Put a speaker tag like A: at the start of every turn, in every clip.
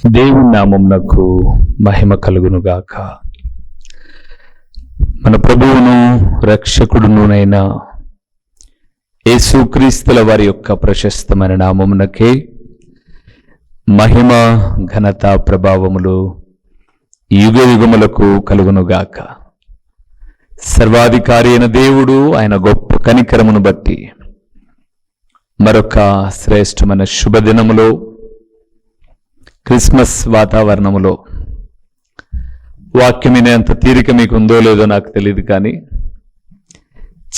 A: దేవుని నామమునకు మహిమ కలుగునుగాక. మన ప్రభువును రక్షకుడునునైన యేసుక్రీస్తుల వారి యొక్క ప్రశస్తమైన నామమునకే మహిమ ఘనత ప్రభావములు యుగ యుగములకు కలుగునుగాక. సర్వాధికారి అయిన దేవుడు ఆయన గొప్ప కనికరమును బట్టి మరొక శ్రేష్టమైన శుభదినములో, క్రిస్మస్ వాతావరణములో వాక్యం వినేంత తీరిక మీకు ఉందో లేదో నాకు తెలియదు, కానీ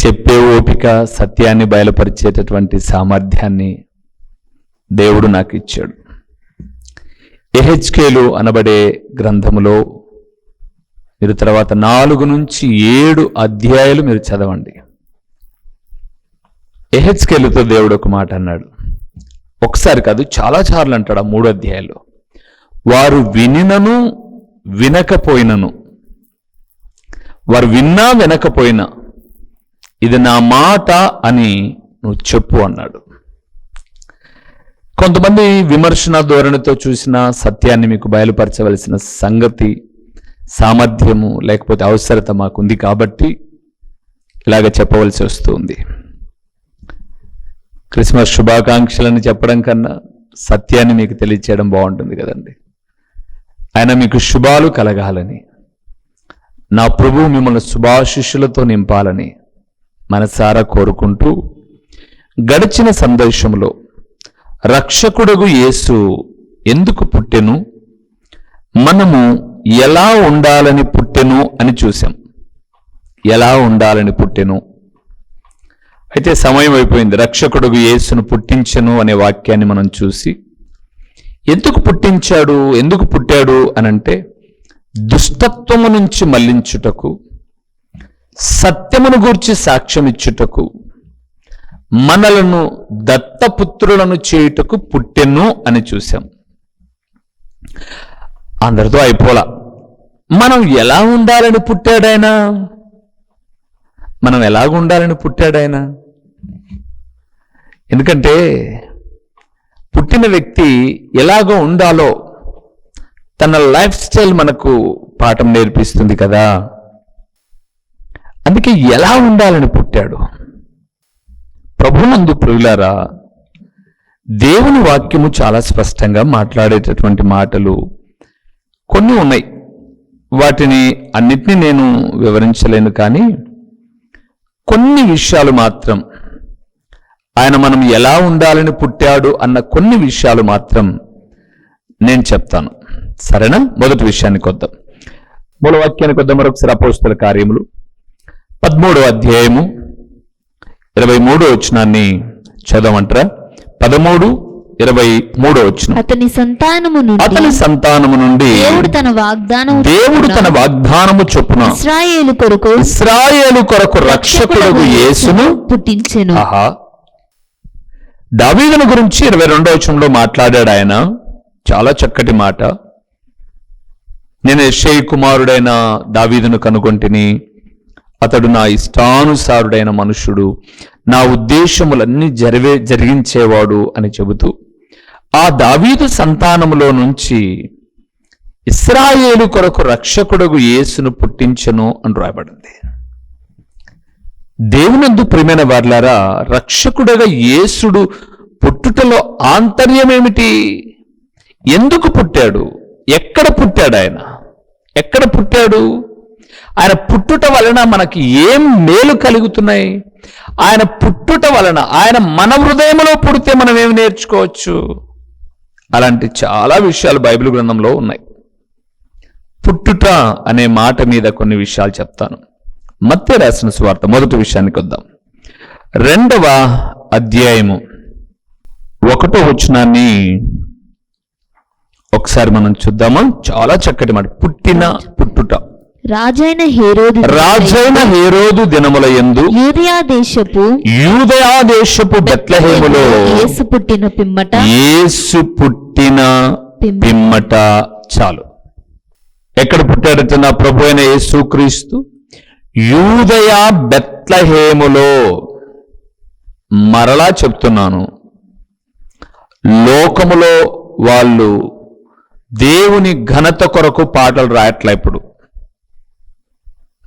A: చెప్పే ఓపిక, సత్యాన్ని బయలుపరిచేటటువంటి సామర్థ్యాన్ని దేవుడు నాకు ఇచ్చాడు. యెహెజ్కేలు అనబడే గ్రంథములో మీరు తర్వాత 4 నుంచి 7 అధ్యాయాలు మీరు చదవండి. యెహెజ్కేలుతో దేవుడు ఒక మాట అన్నాడు. ఒకసారి కాదు, చాలా సార్లు అంటాడు. ఆ 3 అధ్యాయాలు, వారు వినినను వినకపోయినను, వారు విన్నా వినకపోయినా ఇది నా మాట అని నువ్వు చెప్పు అన్నాడు. కొంతమంది విమర్శన ధోరణితో చూసిన సత్యాన్ని మీకు బయలుపరచవలసిన సంగతి, సామర్థ్యము లేకపోతే అవసరత మాకుంది కాబట్టి ఇలాగ చెప్పవలసి వస్తుంది. క్రిస్మస్ శుభాకాంక్షలను చెప్పడం కన్నా సత్యాన్ని మీకు తెలియచేయడం బాగుంటుంది కదండి. ఆయన మీకు శుభాలు కలగాలని, నా ప్రభువు మిమ్మల్ని శుభాశిష్యులతో నింపాలని మనసారా కోరుకుంటూ, గడిచిన సందేశంలో రక్షకుడగు యేసు ఎందుకు పుట్టెను, మనము ఎలా ఉండాలని పుట్టెను అని చూసాం. ఎలా ఉండాలని పుట్టెను. అయితే సమయం అయిపోయింది. రక్షకుడగు యేసును పుట్టించెను అనే వాక్యాన్ని మనం చూసి, ఎందుకు పుట్టించాడు, ఎందుకు పుట్టాడు అనంటే దుష్టత్వము నుంచి మళ్లించుటకు, సత్యమును గూర్చి సాక్ష్యం ఇచ్చుటకు, మనలను దత్తపుత్రులను చేయుటకు పుట్టెను అని చూసాం. అందరితో అయిపోలా. మనం ఎలా ఉండాలని పుట్టాడాయన, మనం ఎలాగ ఉండాలని పుట్టాడాయన. ఎందుకంటే పుట్టిన వ్యక్తి ఎలాగో ఉండాలో తన లైఫ్ స్టైల్ మనకు పాఠం నేర్పిస్తుంది కదా. అందుకే ఎలా ఉండాలని పుట్టాడు. ప్రభునందు ప్రియులారా, దేవుని వాక్యము చాలా స్పష్టంగా మాట్లాడేటటువంటి మాటలు కొన్ని ఉన్నాయి. వాటిని అన్నిటినీ నేను వివరించలేను, కానీ కొన్ని విషయాలు మాత్రం, ఆయన మనం ఎలా ఉండాలని పుట్టాడు అన్న కొన్ని విషయాలు మాత్రం నేను చెప్తాను. సరేనా? మొదటి విషయానికి వద్దాం. మూల వాక్యానికి వద్దాం మరొకసారి. అపోస్తల కార్యములు 13వ అధ్యాయము 23వ వచనాన్ని చదవమంటారా? 13:23 వచనం.
B: అతని సంతానము నుండి దేవుడు తన వాగ్దానము చొప్పున ఇశ్రాయేలు కొరకు రక్షకుడగు యేసును పుట్టించెను. ఆహా, దావీదును గురించి 22వ వచనంలో మాట్లాడాడు ఆయన. చాలా చక్కటి మాట. నేను యెష్షయి కుమారుడైన దావీదును కనుగొంటిని, అతడు నా ఇష్టానుసారుడైన మనుష్యుడు, నా ఉద్దేశములన్నీ జరిగించేవాడు అని చెబుతూ, ఆ దావీదు సంతానములో నుంచి ఇశ్రాయేలు కొరకు రక్షకుడగు యేసును పుట్టించెను అని రాయబడింది. దేవునందు ప్రియమైన వారలారా, రక్షకుడగా యేసుడు పుట్టుటలో ఆంతర్యమేమిటి? ఎందుకు పుట్టాడు? ఎక్కడ పుట్టాడు? ఆయన ఎక్కడ పుట్టాడు? ఆయన పుట్టుట వలన మనకి ఏం మేలు కలుగుతున్నాయి? ఆయన పుట్టుట వలన, ఆయన మన హృదయంలో పుడితే మనం ఏమి నేర్చుకోవచ్చు? అలాంటి చాలా విషయాలు బైబిల్ గ్రంథంలో ఉన్నాయి. పుట్టుట అనే మాట మీద కొన్ని విషయాలు చెప్తాను. మత్తయి రాసిన సువార్త 1వ విషయానికి వద్దాం. 2వ అధ్యాయము 1వ వచనాన్ని ఒకసారి మనం చూద్దామా? చాలా చక్కటి మాట. పుట్టుట. రాజైన
A: హేరోదు దినముల యందు యూదయ దేశపు బెత్లెహేములో యేసు పుట్టిన పిమ్మట. చాలు. ఎక్కడ పుట్టాడట నా ప్రభు అయిన యేసుక్రీస్తు? యూదయ బెత్లెహేములో. మరలా చెప్తున్నాను, లోకములో వాళ్ళు దేవుని ఘనత కొరకు పాటలు రాయట్లా ఇప్పుడు.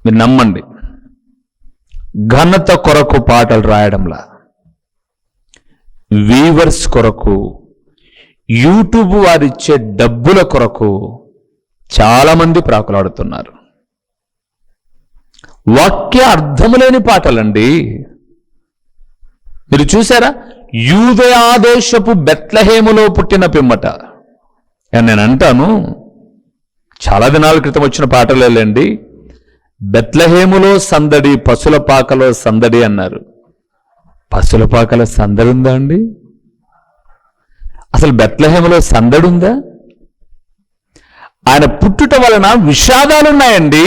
A: మీరు నమ్మండి, ఘనత కొరకు పాటలు రాయడంలా, వీవర్స్ కొరకు, యూట్యూబ్ వారిచ్చే డబ్బుల కొరకు చాలా మంది ప్రాకులాడుతున్నారు. వాక్య అర్థము లేని పాటలండి. మీరు చూసారా, యూదయా దేశపు బెత్లెహేములో పుట్టిన పిమ్మట, నేను అంటాను చాలా దినాల క్రితం వచ్చిన పాటలేండి, బెత్లెహేములో సందడి పశుల పాకలో సందడి అన్నారు. పశుల పాకలో సందడి ఉందా అండి? అసలు బెత్లెహేములో సందడి ఉందా? ఆయన పుట్టుట వలన విషాదాలున్నాయండి.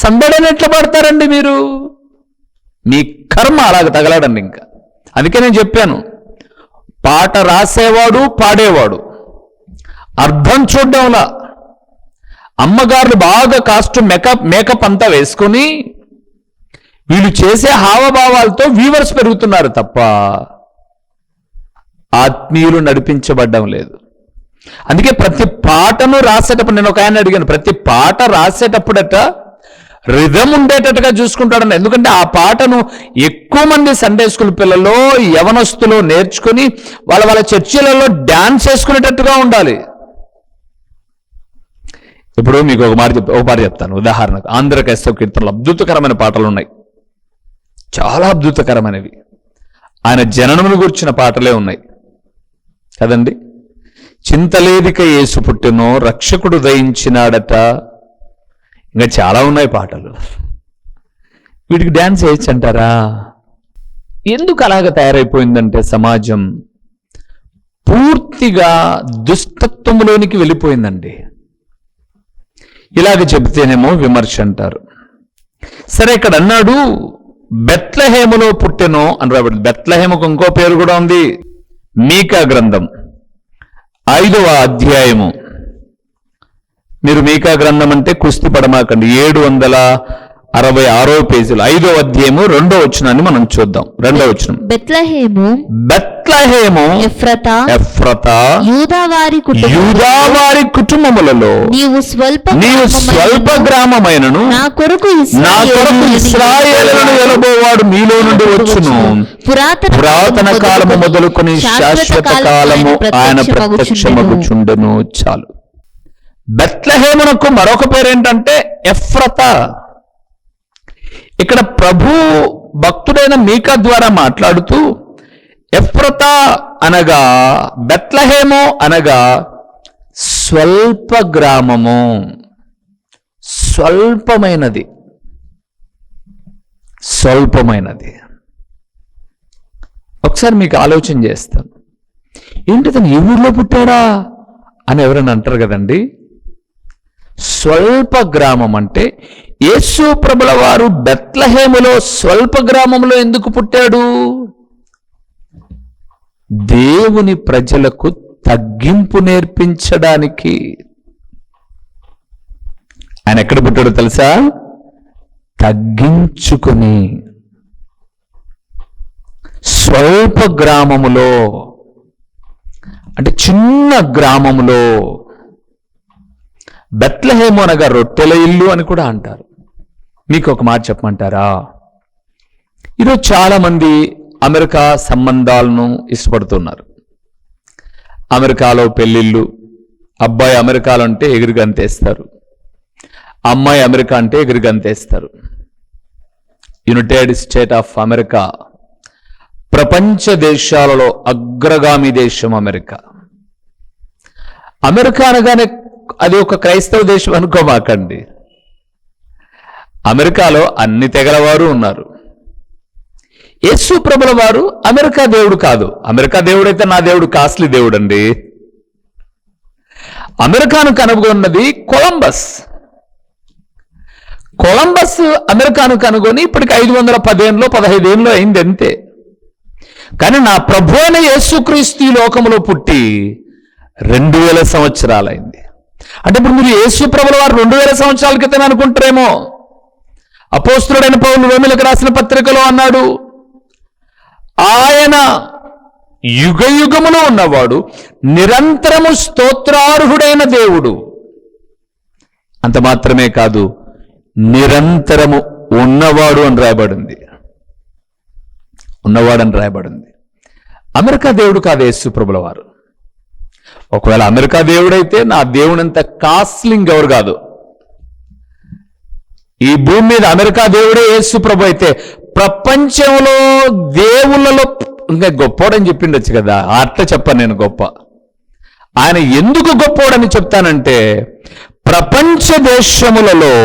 A: సందడిని ఎట్లా పడతారండి మీరు? మీ కర్మ అలాగ తగలడండి. ఇంకా అందుకే నేను చెప్పాను, పాట రాసేవాడు పాడేవాడు అర్థం చూడడంలా, అమ్మగారులు బాగా కాస్ట్యూమ్ మేకప్ అంతా వేసుకొని వీళ్ళు చేసే హావభావాలతో వ్యూవర్స్ పెరుగుతున్నారు తప్ప ఆత్మీయులు నడిపించబడ్డం లేదు. అందుకే ప్రతి పాటను రాసేటప్పుడు, నేను ఒక ఆయన అడిగాను, ప్రతి పాట రాసేటప్పుడట రిథం ఉండేటట్టుగా చూసుకుంటాడని. ఎందుకంటే ఆ పాటను ఎక్కువ మంది సండే స్కూల్ పిల్లలు, యవనస్తులు నేర్చుకుని వాళ్ళ చర్చిలలో డాన్స్ చేసుకునేటట్టుగా ఉండాలి. ఇప్పుడు మీకు ఒక పాట చెప్తాను. ఉదాహరణకు ఆంధ్ర క్రైస్తవ కీర్తనలు అద్భుతకరమైన పాటలు ఉన్నాయి, చాలా అద్భుతకరమైనవి. ఆయన జననమును గురించిన పాటలే ఉన్నాయి కదండి. చింతలేదిక యేసు పుట్టెనో, రక్షకుడు దయించినాడట, ఇంకా చాలా ఉన్నాయి పాటలు. వీటికి డ్యాన్స్ వేయచ్చు అంటారా? ఎందుకు అలాగ తయారైపోయిందంటే సమాజం పూర్తిగా దుష్టత్వంలోనికి వెళ్ళిపోయిందండి. ఇలాగ చెబితేనేమో విమర్శ అంటారు. సరే, ఇక్కడ అన్నాడు బెత్లెహేములో పుట్టెనో అని రాబడి. బెత్లెహేముకు ఇంకో పేరు కూడా ఉంది. మీకా గ్రంథం 5వ అధ్యాయము. మీరు మీకా గ్రంథం అంటే కుస్తీ పడమాకండి. 766 పేజీలు 5వ అధ్యాయము 2వ వచనాన్ని మనం చూద్దాం. 2వ వచనం. బెత్లెహేము ఎఫ్రతా యూదావారి కుటుంబములలో నీవు స్వల్ప గ్రామమైనను, నా కొరకు ఇశ్రాయేలును ఎలబోవాడు మీలో నుండి వచ్చును. పురాతన కాలము మొదలుకొని శాశ్వత కాలము ఆయన ప్రత్యక్షమగుచుండెను. చాలు. బెత్లెహేమునకు మరొక పేరేంటంటే ఎఫ్రతా. ఇక్కడ ప్రభు భక్తుడైన మీకా ద్వారా మాట్లాడుతూ ఎఫ్రతా అనగా, బెత్లెహేము అనగా స్వల్ప గ్రామము, స్వల్పమైనది. ఒకసారి మీకు ఆలోచన చేస్తాను, ఏంటి తను ఈ ఊర్లో పుట్టాడా అని ఎవరైనా అంటారు కదండి. స్వల్ప గ్రామం అంటే యేసు ప్రభుల వారు బెత్లెహేములో స్వల్ప గ్రామంలో ఎందుకు పుట్టాడు? దేవుని ప్రజలకు తగ్గింపు నేర్పించడానికి. ఆయన ఎక్కడ పుట్టాడో తెలుసా? తగ్గించుకుని స్వల్ప గ్రామములో, అంటే చిన్న గ్రామములో. బెత్లెహేము అనగా రొట్టెల ఇల్లు అని కూడా అంటారు. మీకు ఒక మాట చెప్పమంటారా? ఈరోజు చాలా మంది అమెరికా సంబంధాలను ఇష్టపడుతున్నారు. అమెరికాలో పెళ్ళిళ్ళు, అబ్బాయి అమెరికాలో అంటే ఎగిరి గంతేస్తారు, అమ్మాయి అమెరికా అంటే ఎగిరి గంతేస్తారు. యునైటెడ్ స్టేట్ ఆఫ్ అమెరికా ప్రపంచ దేశాలలో అగ్రగామి దేశం అమెరికా. అమెరికా అనగానే అది ఒక క్రైస్తవ దేశం అనుకోమాకండి. అమెరికాలో అన్ని తెగలవారు ఉన్నారు. యేసు ప్రభుల వారు అమెరికా దేవుడు కాదు. అమెరికా దేవుడు అయితే నా దేవుడు కాస్ట్లీ దేవుడు అండి. అమెరికాను కనుగొన్నది కొలంబస్. అమెరికాను కనుగొని ఇప్పటికి 515 ఏళ్ళు అయింది అంతే. కానీ నా ప్రభు అయిన యేసుక్రీస్తు ఈ లోకములో పుట్టి 2000 సంవత్సరాలైంది. అంటే ఇప్పుడు మీరు యేసు ప్రభుల వారు 2000 సంవత్సరాల క్రితం అనుకుంటారేమో. అపోస్తలుడైన పౌలు రోమీయులకు రాసిన పత్రికలో అన్నాడు, ఆయన యుగయుగములో ఉన్నవాడు, నిరంతరము స్తోత్రార్హుడైన దేవుడు. అంత మాత్రమే కాదు, నిరంతరము ఉన్నవాడు అని రాయబడింది. ఉన్నవాడని రాయబడింది. అమెరికా దేవుడు కాదు యేసు ప్రభుల వారు. ఒకవేళ అమెరికా దేవుడైతే నా దేవునంత కాస్ట్లింగ్ ఎవరు కాదు. ఈ భూమి మీద అమెరికా దేవుడే యేసు ప్రభు అయితే ప్రపంచంలో దేవుళ్ళలో ఇంకా గొప్పోడని చెప్పిండొచ్చు కదా. అట్లా చెప్పాను నేను గొప్ప. ఆయన ఎందుకు గొప్పోడని చెప్తానంటే, ప్రపంచ దేశములలో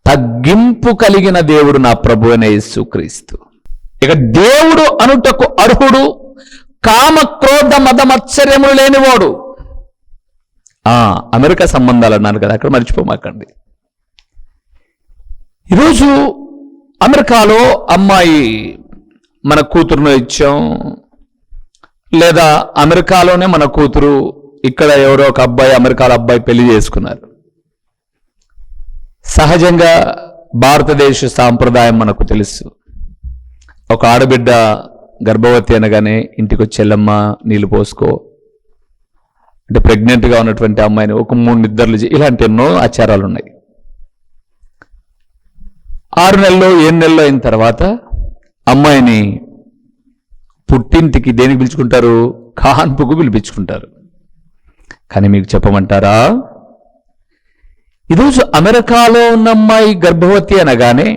A: తగ్గింపు కలిగిన దేవుడు నా ప్రభు అయిన యేసుక్రీస్తు. ఇక దేవుడు అనుటకు అర్హుడు, కామ క్రోధ మద మత్సర్యములు లేనివాడు. అమెరికా సంబంధాలు అన్నాను కదా, అక్కడ మర్చిపోమాకండి. ఈరోజు అమెరికాలో అమ్మాయి మన కూతురును ఇచ్చాం, లేదా అమెరికాలోనే మన కూతురు, ఇక్కడ ఎవరో ఒక అబ్బాయి అమెరికాలో అబ్బాయి పెళ్లి చేసుకున్నారు. సహజంగా భారతదేశ సాంప్రదాయం మనకు తెలుసు. ఒక ఆడబిడ్డ గర్భవతి అనగానే ఇంటికి వచ్చి చెల్లమ్మ నీళ్ళు పోసుకో, అంటే ప్రెగ్నెంట్గా ఉన్నటువంటి అమ్మాయిని ఒక 3 నిద్రలు, ఇలాంటి ఎన్నో ఆచారాలు ఉన్నాయి. 6 నెలల్లో 7 నెలల్లో అయిన తర్వాత అమ్మాయిని పుట్టింటికి దేనికి పిలుచుకుంటారు? కాన్పుకు పిలిపించుకుంటారు. కానీ మీకు చెప్పమంటారా, ఈరోజు అమెరికాలో ఉన్న అమ్మాయి గర్భవతి అనగానే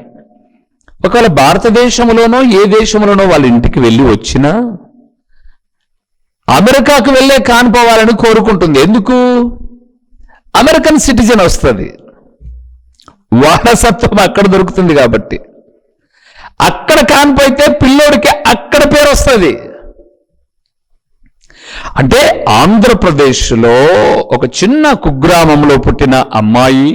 A: ఒకవేళ భారతదేశంలోనో ఏ దేశంలోనో వాళ్ళ ఇంటికి వెళ్ళి వచ్చినా అమెరికాకు వెళ్ళే కానిపోవాలని కోరుకుంటుంది. ఎందుకు? అమెరికన్ సిటిజన్ వస్తుంది, వారసత్వం అక్కడ దొరుకుతుంది కాబట్టి. అక్కడ కానిపోతే పిల్లోడికి అక్కడ పేరు వస్తుంది. అంటే ఆంధ్రప్రదేశ్లో ఒక చిన్న కుగ్రామంలో పుట్టిన అమ్మాయి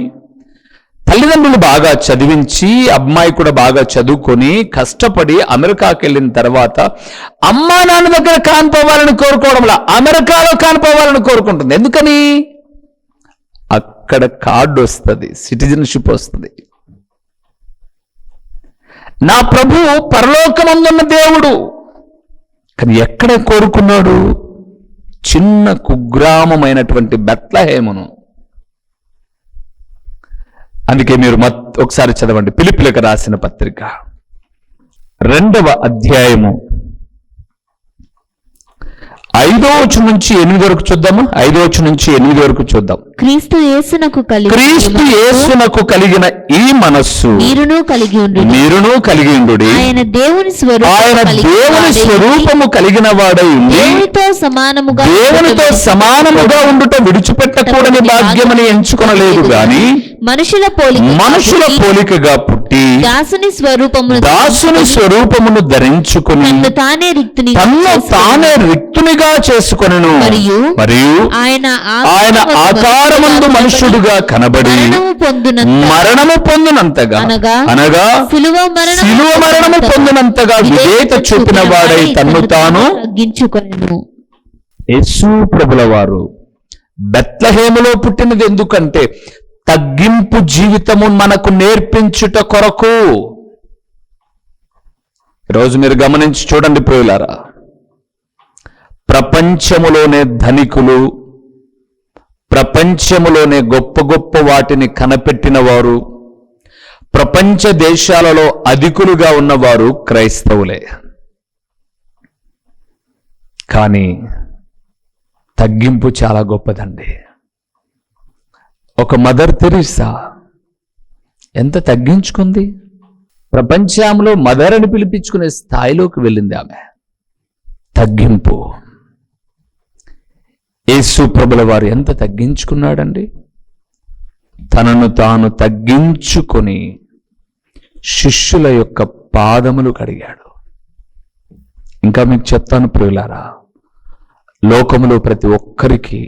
A: తల్లిదండ్రులు బాగా చదివించి, అమ్మాయి కూడా బాగా చదువుకొని కష్టపడి అమెరికాకి వెళ్ళిన తర్వాత అమ్మా నాన్న దగ్గర కానిపోవాలని కోరుకోవడంలా అమెరికాలో కానిపోవాలని కోరుకుంటుంది. ఎందుకని? అక్కడ కార్డు వస్తుంది, సిటిజన్షిప్ వస్తుంది. నా ప్రభు పరలోకమందున్న దేవుడు, కానీ ఎక్కడ కోరుకున్నాడు? చిన్న కుగ్రామమైనటువంటి బెత్లెహేమును. అందుకే మీరు ఒకసారి చదవండి ఫిలిప్పీయులకు రాసిన పత్రిక 2వ అధ్యాయము 5వ వచనం నుంచి 8 వరకు చూద్దాము. 5వ వచనం నుంచి 8 వరకు చూద్దాం.
C: క్రీస్తు యేసునకు
A: కలిగిన ఈ మనస్సు
C: మీరును కలిగి ఉండుడి. ఆయన దేవుని స్వరూపము కలిగిన వాడై ఉండి దేవునితో సమానముగా ఉండుట విడిచిపెట్టకూడని భాగ్యమని ఎంచుకొనలేదు గాని మనుషుల పోలికగా పుట్టి దాసుని స్వరూపమును ధరించుకుని తన్ను తానే రిక్తునిగా చేసుకొనెను. మరియు ఆయన ఆకారమందు మనుష్యుడుగా కనబడి మరణము పొందినంతగా అనగా శిలువ మరణము పొందినంతగా విధేయత చూపిన వాడై తన్ను తాను తగ్గించుకొనెను. యేసు ప్రభుల వారు బెత్లెహేములో పుట్టినది ఎందుకంటే తగ్గింపు జీవితము మనకు నేర్పించుట కొరకు. ఈరోజు మీరు గమనించి చూడండి ప్రియులారా, ప్రపంచములోనే ధనికులు, ప్రపంచములోనే గొప్ప గొప్ప వాటిని కనపెట్టిన వారు, ప్రపంచ దేశాలలో అధికులుగా ఉన్నవారు క్రైస్తవులే. కానీ తగ్గింపు చాలా గొప్పదండి. ఒక మదర్ తెరీసా ఎంత తగ్గించుకుంది, ప్రపంచంలో మదర్ అని పిలిపించుకునే స్థాయిలోకి వెళ్ళింది ఆమె. తగ్గింపు. యేసు ప్రభుల వారు ఎంత తగ్గించుకున్నాడండి, తనను తాను తగ్గించుకొని శిష్యుల యొక్క పాదములు కడిగాడు. ఇంకా మీకు చెప్తాను ప్రియులారా, లోకములో ప్రతి ఒక్కరికి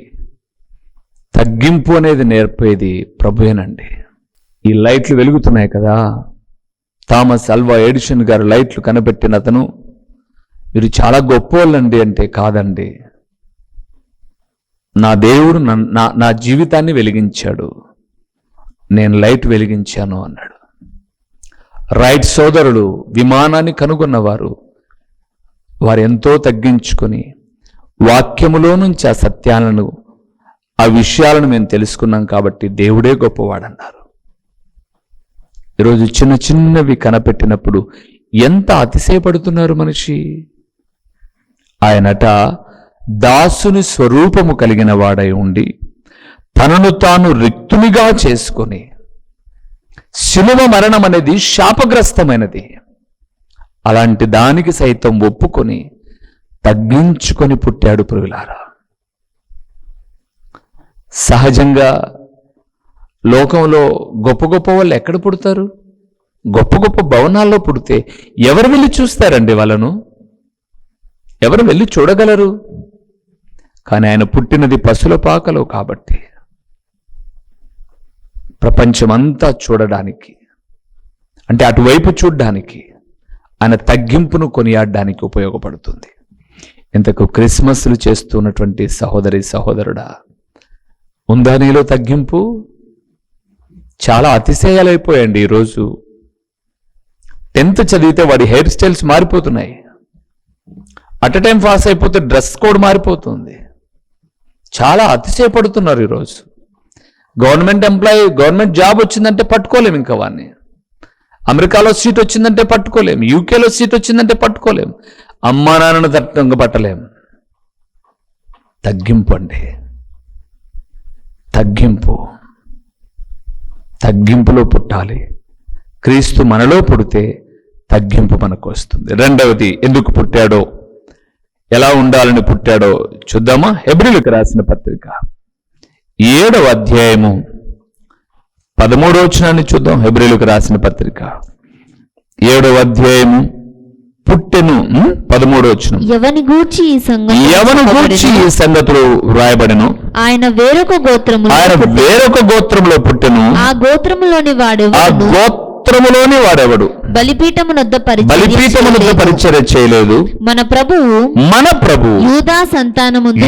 C: తగ్గింపు అనేది నేర్పేది ప్రభువేనండి. ఈ లైట్లు వెలుగుతున్నాయి కదా, థామస్ అల్వా ఎడిసన్ గారు లైట్లు కనిపెట్టిన అతను, మీరు చాలా గొప్పోళ్ళండి అంటే, కాదండి, నా దేవుడు నా జీవితాన్ని వెలిగించాడు, నేను లైట్ వెలిగించాను అన్నాడు. రైట్ సోదరుడు విమానాన్ని కనుగొన్నవారు
B: వారెంతో తగ్గించుకొని వాక్యములో నుంచి ఆ సత్యాలను, ఆ విషయాలను మేము తెలుసుకున్నాం కాబట్టి దేవుడే గొప్పవాడన్నారు. ఈరోజు చిన్న చిన్నవి కనపెట్టినప్పుడు ఎంత అతిశయపడుతున్నారు మనిషి. ఆయనట దాసుని స్వరూపము కలిగిన వాడై ఉండి తనను తాను రిక్తునిగా చేసుకొని, శిలువ మరణం అనేది శాపగ్రస్తమైనది, అలాంటి దానికి సైతం ఒప్పుకొని తగ్గించుకొని పుట్టాడు ప్రియులారా. సహజంగా లోకంలో గొప్ప గొప్ప వాళ్ళు ఎక్కడ పుడతారు? గొప్ప గొప్ప భవనాల్లో పుడితే ఎవరు వెళ్ళి చూస్తారండి వాళ్ళను? ఎవరు వెళ్ళి చూడగలరు? కానీ ఆయన పుట్టినది పశుల పాకలో కాబట్టి ప్రపంచమంతా చూడడానికి, అంటే అటువైపు చూడ్డానికి, ఆయన తగ్గింపును కొనియాడడానికి ఉపయోగపడుతుంది. ఇంతకు క్రిస్మస్లు చేస్తున్నటువంటి సహోదరి సహోదరుడా, ఉందా నీలో తగ్గింపు? చాలా అతిశయాలైపోయాయండి ఈరోజు. 10th చదివితే వాడి హెయిర్ స్టైల్స్ మారిపోతున్నాయి. అట్ టైం పాస్ అయిపోతే డ్రెస్ కోడ్ మారిపోతుంది. చాలా అతిశయపడుతున్నారు ఈరోజు. గవర్నమెంట్ ఎంప్లాయీ, గవర్నమెంట్ జాబ్ వచ్చిందంటే పట్టుకోలేము ఇంకా వాడిని. అమెరికాలో సీట్ వచ్చిందంటే పట్టుకోలేం, యూకేలో సీట్ వచ్చిందంటే పట్టుకోలేం, అమ్మా నాన్నను తట్టంగా పట్టలేం. తగ్గింపు అండి, తగ్గింపు. తగ్గింపులో పుట్టాలి. క్రీస్తు మనలో పుడితే తగ్గింపు మనకు వస్తుంది. రెండవది, ఎందుకు పుట్టాడో, ఎలా ఉండాలని పుట్టాడో చూద్దామా? హెబ్రీయులకు రాసిన పత్రిక 7వ అధ్యాయము 13వ వచనాన్ని చూద్దాం. హెబ్రీయులకు రాసిన పత్రిక 7వ అధ్యాయము పుట్టెను 13వ వచనం.
D: ఎవని గూర్చి ఈ
B: సంగతులు వ్రాయబడెను,
D: ఆయన వేరొక గోత్రములో
B: పుట్టెను,
D: ఆ గోత్రములోని
B: వాడెవడు
D: బలిపీఠమునొద్ద
B: పరిచర్య చేయలేదు.
D: మన ప్రభువు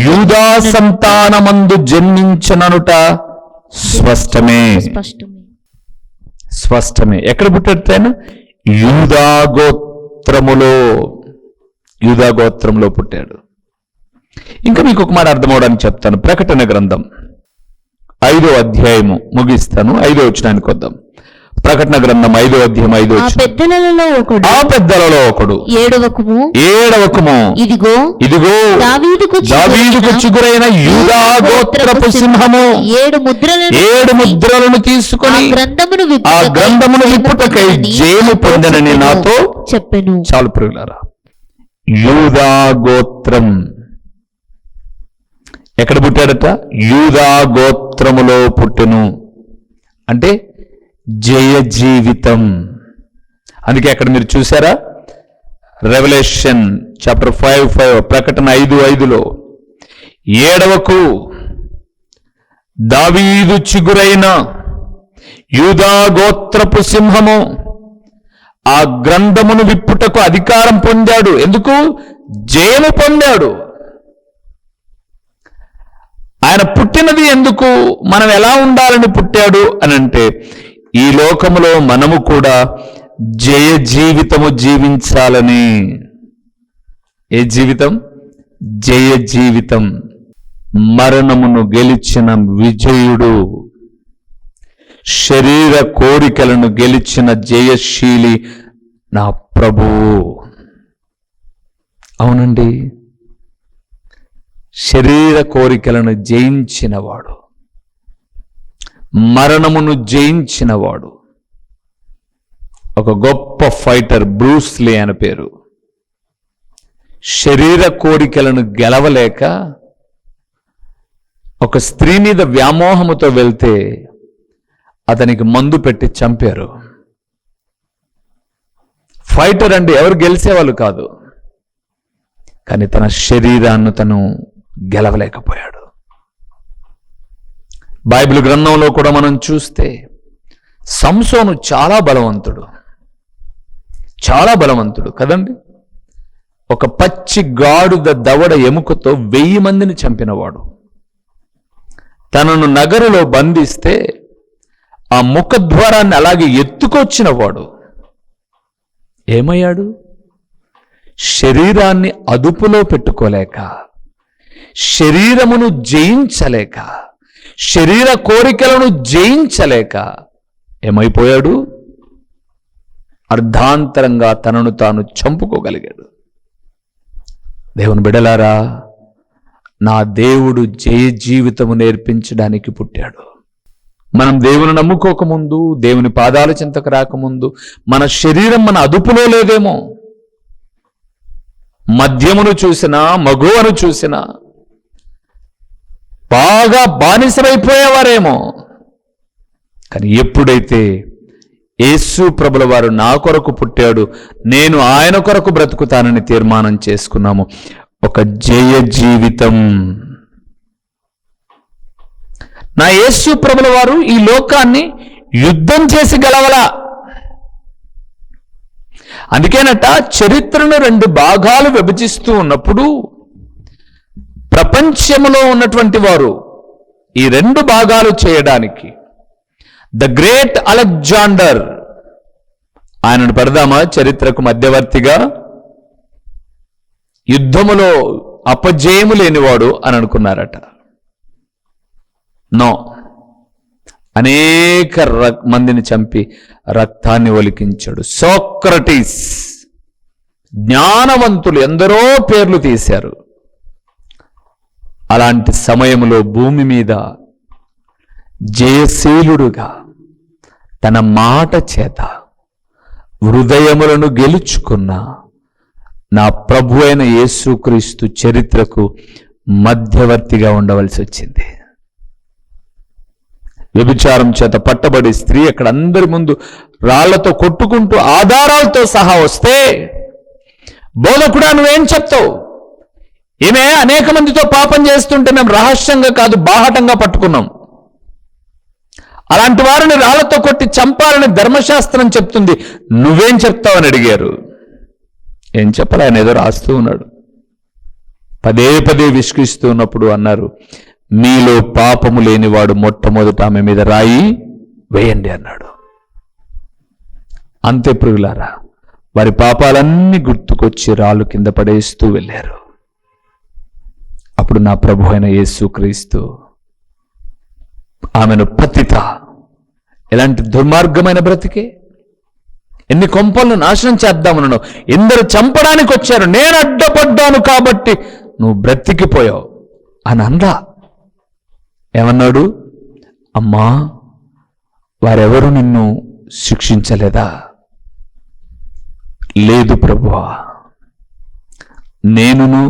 D: యూదా
B: సంతానమందు జన్మించననుట స్పష్టమే. ఎక్కడ పుట్టాడు ఆయన? యూదా గోత్రములో పుట్టాడు. ఇంకా మీకు ఒక మాట అర్థం అవడానికి చెప్తాను. ప్రకటన గ్రంథం 5వ అధ్యాయము ముగిస్తాను. 5వ వచనానికి వద్దాం. ప్రకటన గ్రంథం 5వ అధ్యాయం 5వ వచనం. ఆ పెద్దలలో ఒకడు ఏడవకము, ఇదిగో దావీదుకు చిగురైన యూదా గోత్రపు సింహము 7 ముద్రలను తీసుకొని ఆ గ్రంథమును విప్పుటకై జయము పొందనని నాతో
D: చెప్పెను.
B: చాలు ప్రియులారా, యూదా గోత్రం ఎక్కడ పుట్టాడట? యూదా గోత్రములో పుట్టెను. అంటే జయ జీవితం. అందుకే అక్కడ మీరు చూసారా, రెవల్యూషన్ చాప్టర్ 5:5, ప్రకటన 5:5లో, ఏడవకు, దావీదు చిగురైన యూదా గోత్రపు సింహము ఆ గ్రంథమును విప్పుటకు అధికారం పొందాడు. ఎందుకు? జయము పొందాడు. ఆయన పుట్టినది ఎందుకు? మనం ఎలా ఉండాలని పుట్టాడు అనంటే, ఈ లోకములో మనము కూడా జయ జీవితము జీవించాలని. ఏ జీవితం? జయ జీవితం. మరణమును గెలిచిన విజయుడు, శరీర కోరికలను గెలిచిన జయశీలి నా ప్రభువు. అవునండి, శరీర కోరికలను జయించినవాడు, మరణమును జయించినవాడు, ఒక గొప్ప ఫైటర్ బ్రూస్ లీ అని పేరు. శరీర కోరికలను గెలవలేక ఒక స్త్రీ మీద వ్యామోహముతో వెళ్తే అతనికి మందు పెట్టి చంపారు. ఫైటర్ అంటే ఎవరు గెలిచేవాళ్ళు కాదు, కానీ తన శరీరాన్ని తను గెలవలేకపోయాడు. బైబిల్ గ్రంథంలో కూడా మనం చూస్తే సంసోను చాలా బలవంతుడు కదండి. ఒక పచ్చి గాడుద దవడ ఎముకతో 1000 మందిని చంపినవాడు. తనను నగరులో బంధిస్తే ఆ ముఖద్వారాన్ని అలాగే ఎత్తుకొచ్చినవాడు. ఏమయ్యాడు? శరీరాన్ని అదుపులో పెట్టుకోలేక, శరీరమును జయించలేక, శరీర కోరికలను జయించలేక ఏమైపోయాడు? అర్ధాంతరంగా తనను తాను చంపుకోగలిగాడు. దేవుని బిడలారా, నా దేవుడు జయ జీవితము నేర్పించడానికి పుట్టాడు. మనం దేవుని నమ్ముకోకముందు, దేవుని పాదాల చెంతకు రాకముందు మన శరీరం మన అదుపులో లేదేమో. మద్యమును చూసినా, మగువను చూసినా బాగా బానిసమైపోయేవారేమో. కానీ ఎప్పుడైతే యేసు ప్రభుల వారు నా కొరకు పుట్టాడు, నేను ఆయన కొరకు బ్రతుకుతానని తీర్మానం చేసుకున్నాము, ఒక జయ జీవితం. నా యేసు ప్రభుల వారు ఈ లోకాన్ని యుద్ధం చేసి గెలవలా. అందుకేనట చరిత్రను 2 భాగాలు విభజిస్తూ ఉన్నప్పుడు ప్రపంచంలో ఉన్నటువంటి వారు ఈ 2 భాగాలు చేయడానికి ద గ్రేట్ అలెగ్జాండర్, ఆయనను పెడదామా చరిత్రకు మధ్యవర్తిగా? యుద్ధములో అపజయము లేనివాడు అని అనుకున్నారట. నో, అనేక మందిని చంపి రక్తాన్ని ఒలికించాడు. సోక్రటీస్, జ్ఞానవంతులు ఎందరో పేర్లు తీశారు. అలాంటి సమయంలో భూమి మీద జయశీలుడుగా తన మాట చేత హృదయములను గెలుచుకున్న నా ప్రభు అయిన యేసుక్రీస్తు చరిత్రకు మధ్యవర్తిగా ఉండవలసి వచ్చింది. వ్యభిచారం చేత పట్టబడి స్త్రీ అక్కడ అందరి ముందు రాళ్లతో కొట్టుకుంటూ ఆధారాలతో సహా వస్తే, బోధకుడా నువ్వేం చెప్తావు? ఈమె అనేక మందితో పాపం చేస్తుంటే మేము రహస్యంగా కాదు బాహటంగా పట్టుకున్నాం. అలాంటి వారిని రాళ్లతో కొట్టి చంపాలని ధర్మశాస్త్రం చెప్తుంది, నువ్వేం చెప్తావని అడిగారు. ఏం చెప్పాలి, ఆయన ఏదో రాస్తూ ఉన్నాడు. పదే పదే విసిగిస్తూ ఉన్నప్పుడు అన్నారు, మీలో పాపము లేనివాడు మొట్టమొదట ఆమె మీద రాయి వేయండి అన్నాడు. అంతే ప్రియులారా, వారి పాపాలన్నీ గుర్తుకొచ్చి రాళ్ళు కింద పడేస్తూ వెళ్ళారు. అప్పుడు నా ప్రభు అయిన యేసుక్రీస్తు ఆమెను పతిత, ఎలాంటి దుర్మార్గమైన బ్రతికే, ఎన్ని కొంపలను నాశనం చేద్దామను, ఎందరు చంపడానికి వచ్చారు, నేను అడ్డపడ్డాను కాబట్టి నువ్వు బ్రతికిపోయావు అని అన్నా. ఏమన్నాడు? అమ్మా, వారెవరు నిన్ను శిక్షించలేదా? లేదు ప్రభువా, నేనును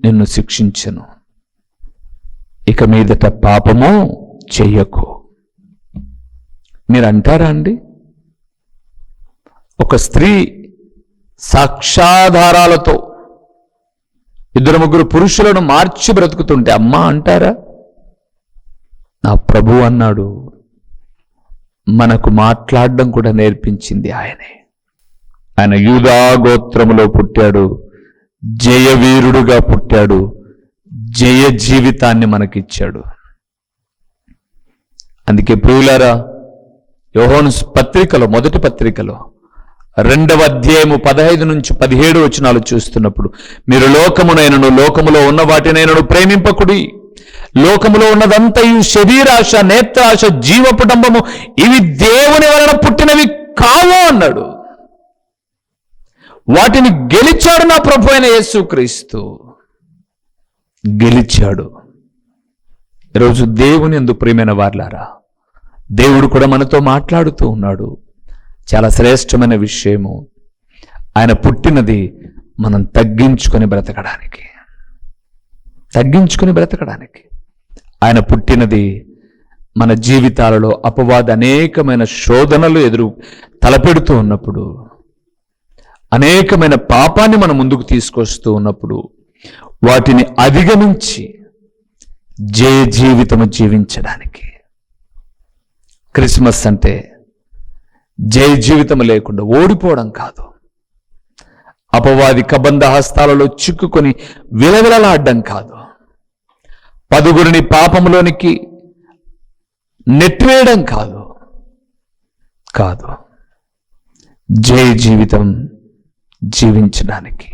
B: నిన్ను శిక్షించను, ఇక మీదట పాపము చెయ్యకు. మీరు అంటారా అండి, ఒక స్త్రీ సాక్ష్యాధారాలతో 2-3 పురుషులను మార్చి బ్రతుకుతుంటే అమ్మా అంటారా? నా ప్రభు అన్నాడు, మనకు మాట్లాడడం కూడా నేర్పించింది ఆయనే. ఆయన యూదా గోత్రములో పుట్టాడు, జయవీరుడుగా పుట్టాడు, జయ జీవితాన్ని మనకిచ్చాడు. అందుకే ప్రియులారా, యోహాను పత్రికలో, మొదటి పత్రికలో 2వ అధ్యాయము 15 నుంచి 17 వచనాలు చూస్తున్నప్పుడు, మీరు లోకమునైనను లోకములో ఉన్న వాటినైనను ప్రేమింపకుడి, లోకములో ఉన్నదంతయు శరీరాశ, నేత్రాశ, జీవపుటంబము, ఇవి దేవుని వలన పుట్టినవి కావు అన్నాడు. వాటిని గెలిచాడు నా ప్రభు అయిన యేసుక్రీస్తు, గెలిచాడు. ఈరోజు దేవుని యందు ప్రియమైన వారలారా, దేవుడు కూడా మనతో మాట్లాడుతూ ఉన్నాడు. చాలా శ్రేష్టమైన విషయము, ఆయన పుట్టినది మనం తగ్గించుకొని బ్రతకడానికి. ఆయన పుట్టినది మన జీవితాలలో అపవాద అనేకమైన శోధనలు ఎదురు తలపెడుతూ ఉన్నప్పుడు, అనేకమైన పాపాన్ని మన ముందుకు తీసుకొస్తూ ఉన్నప్పుడు, వాటిని అధిగమించి జయ జీవితము జీవించడానికి. క్రిస్మస్ అంటే జయ జీవితం లేకుండా ఓడిపోవడం కాదు, అపవాది కబంధ హస్తాలలో చిక్కుకొని విలవిలలాడడం కాదు, 10గురిని పాపంలోనికి నెట్టివేయడం కాదు, జయ జీవితం జీవించడానికి.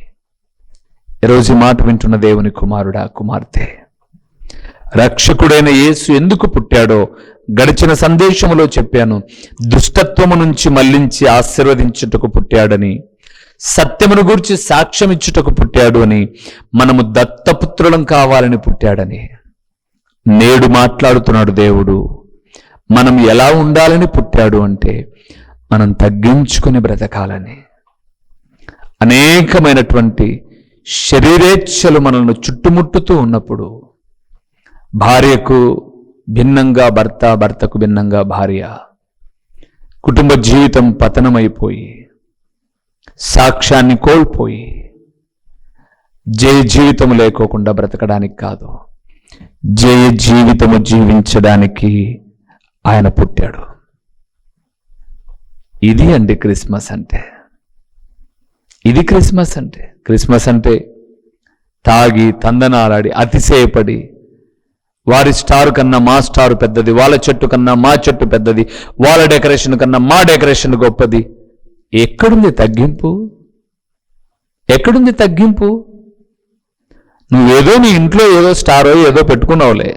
A: ఈరోజు ఈ మాట వింటున్న దేవుని కుమారుడా, కుమార్తె, రక్షకుడైన యేసు ఎందుకు పుట్టాడో గడిచిన సందేశములో చెప్పాను. దుష్టత్వము నుంచి మళ్లించి ఆశీర్వదించుటకు పుట్టాడని, సత్యమును గూర్చి సాక్ష్యం ఇచ్చుటకు పుట్టాడు అని, మనము దత్తపుత్రులం కావాలని పుట్టాడని. నేడు మాట్లాడుతున్నాడు దేవుడు. మనం ఎలా ఉండాలని పుట్టాడు అంటే, మనం తగ్గించుకుని బ్రతకాలని. అనేకమైనటువంటి శరీరేచ్ఛలు మనల్ని చుట్టుముట్టుతూ ఉన్నప్పుడు, భార్యకు భిన్నంగా భర్త, భర్తకు భిన్నంగా భార్య, కుటుంబ జీవితం పతనమైపోయి, సాక్ష్యాన్ని కోల్పోయి, జయ జీవితం లేకోకుండా బ్రతకడానికి కాదు, జయ జీవితము జీవించడానికి ఆయన పుట్టాడు. ఇది అండి క్రిస్మస్ అంటే. ఇది క్రిస్మస్ అంటే. క్రిస్మస్ అంటే తాగి తందనాలాడి అతిశయపడి, వారి స్టార్ కన్నా మా స్టార్ పెద్దది, వాళ్ళ చెట్టు కన్నా మా చెట్టు పెద్దది, వాళ్ళ డెకరేషన్ కన్నా మా డెకరేషన్ గొప్పది. ఎక్కడుంది తగ్గింపు? ఎక్కడుంది తగ్గింపు? నువ్వేదో నీ ఇంట్లో ఏదో స్టారో ఏదో పెట్టుకున్నావులే,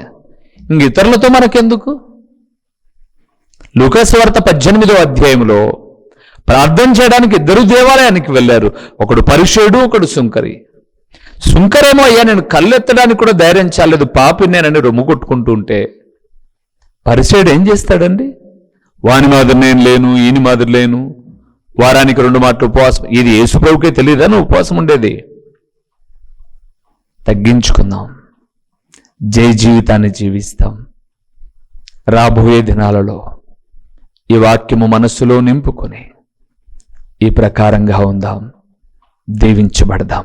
A: ఇంక ఇతరులతో మనకెందుకు? లూకాసు వార్త 18వ అధ్యాయంలో ప్రార్థన చేయడానికి 2 దేవాలయానికి వెళ్ళారు. ఒకడు పరిసయ్యుడు, ఒకడు సుంకరి. సుంకరేమో, అయ్యా నేను కళ్ళెత్తడానికి కూడా ధైర్యం చాలేదు, పాపినేనని రొమ్ము కొట్టుకుంటూ ఉంటే, పరిసయ్యుడు ఏం చేస్తాడండి? వాని మాదిరి నేను లేను, ఈయన మాదిరి లేను, వారానికి 2 మాటలు ఉపవాసం. ఇది యేసుప్రభుకే తెలియదా నువ్వు ఉపవాసం ఉండేది? తగ్గించుకుందాం, జయ జీవితాన్ని జీవిస్తాం. రాబోయే దినాలలో ఈ వాక్యము మనస్సులో నింపుకొని ఈ ప్రకారంగా ఉందాం, దీవించబడదాం.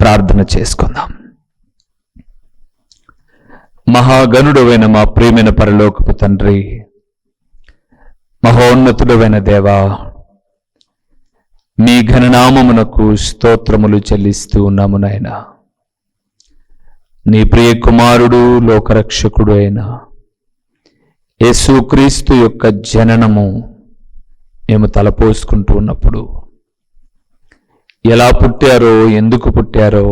A: ప్రార్థన చేసుకుందాం. మహాగణుడవైన మా ప్రియమైన పరలోకపు తండ్రి, మహోన్నతుడవైన దేవా, మీ ఘననామమునకు స్తోత్రములు చెల్లిస్తూ ఉన్నాము నాయనా. నీ ప్రియ కుమారుడు లోకరక్షకుడు అయిన యేసుక్రీస్తు యొక్క జననము మేము తలపోసుకుంటూ ఉన్నప్పుడు, ఎలా పుట్టారో, ఎందుకు పుట్టారో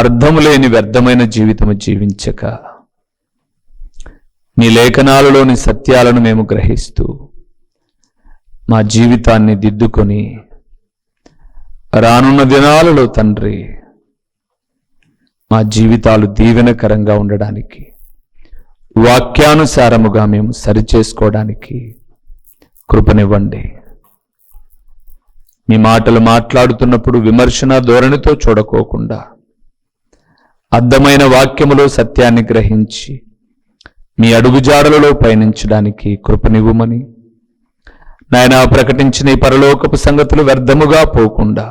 A: అర్థము లేని వ్యర్థమైన జీవితము జీవించక, మీ లేఖనాలలోని సత్యాలను మేము గ్రహిస్తూ మా జీవితాన్ని దిద్దుకొని రానున్న దినాలలో తండ్రి మా జీవితాలు దీవెనకరంగా ఉండడానికి, వాక్యానుసారముగా మేము సరిచేసుకోవడానికి కృపనివ్వండి. మీ మాటలు మాట్లాడుతున్నప్పుడు విమర్శన ధోరణితో చూడకోకుండా అర్థమైన వాక్యములో సత్యాన్ని గ్రహించి మీ అడుగుజాడలలో పయనించడానికి కృపనివ్వమని, నాయనా ప్రకటించిన ఈ పరలోకపు సంగతులు వ్యర్థముగా పోకుండా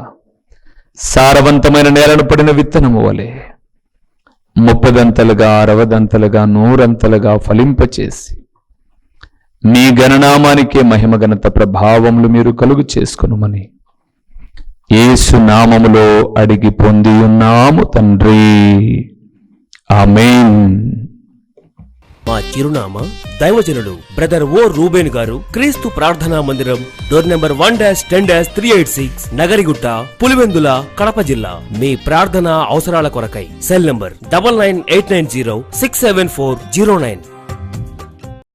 A: సారవంతమైన నేలను పడిన విత్తనము వలె 30దంతలుగా 60దంతలుగా 100అంతలుగా ఫలింపచేసి మీ గణనామానికే మహిమ ఘనత ప్రభావములు మీరు కలుగు చేసుకొనుమని యేసు నామములో అడిగి పొంది ఉన్నాము తండ్రి. ఆమేన్.
E: మా చిరునామా దైవజనుడు బ్రదర్ ఓ రూబేన్ గారు, క్రీస్తు ప్రార్థనా మందిరం, డోర్ నెంబర్ 1-10-386, నగరిగుట్ట, పులివెందుల, కడప జిల్లా. మీ ప్రార్థన అవసరాల కొరకై సెల్ నంబర్ 9989067409.